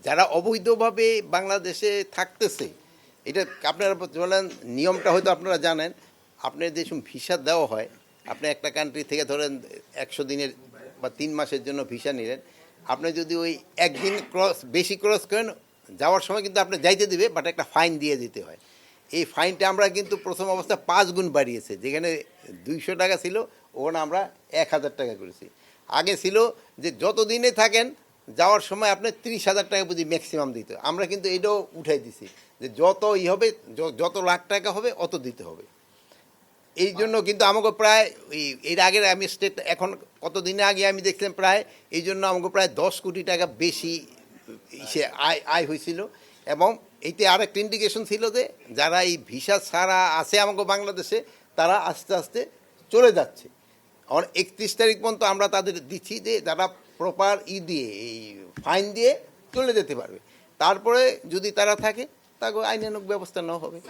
যারা অবৈধভাবে বাংলাদেশে থাকতেছে, এটা আপনারা বলেন নিয়মটা হয়তো আপনারা জানেন। আপনার যে ভিসা দেওয়া হয়, আপনি একটা কান্ট্রি থেকে ধরেন 100 দিনের বা 3 মাসের জন্য ভিসা নিলেন, আপনি যদি ওই একদিন বেশি ক্রস করেন, যাওয়ার সময় কিন্তু আপনি যাইতে দিবে, বাট একটা ফাইন দিয়ে দিতে হয়। এই ফাইনটা আমরা কিন্তু প্রথম অবস্থা 5 গুণ বাড়িয়েছে, যেখানে 200 টাকা ছিল ওখানে আমরা 1000 টাকা করেছি। আগে ছিল যে যত দিনে থাকেন যাওয়ার সময় আপনি 30,000 টাকা বুঝি ম্যাক্সিমাম দিতে, আমরা কিন্তু এটাও উঠাই দিছি যে যত হবে, যত লাখ টাকা হবে অত দিতে হবে। এই জন্য কিন্তু আমাকে প্রায় এর আগের আমি স্টেট এখন কতদিনে আগে আমি দেখলাম প্রায় এই জন্য আমাকে প্রায় 10 কোটি টাকা বেশি আয় হয়েছিল। এবং এইতে আরেকটা ইন্ডিকেশন ছিল যে যারা এই ভিসা ছাড়া আছে আমাকে বাংলাদেশে, তারা আস্তে আস্তে চলে যাচ্ছে। 31 তারিখ পর্যন্ত আমরা তাদের দিচ্ছি যে যারা প্রপার দিয়ে এই ফাইন দিয়ে চলে যেতে পারবে। তারপরে যদি তারা থাকে তাকে আইনানুগ ব্যবস্থা নেওয়া হবে।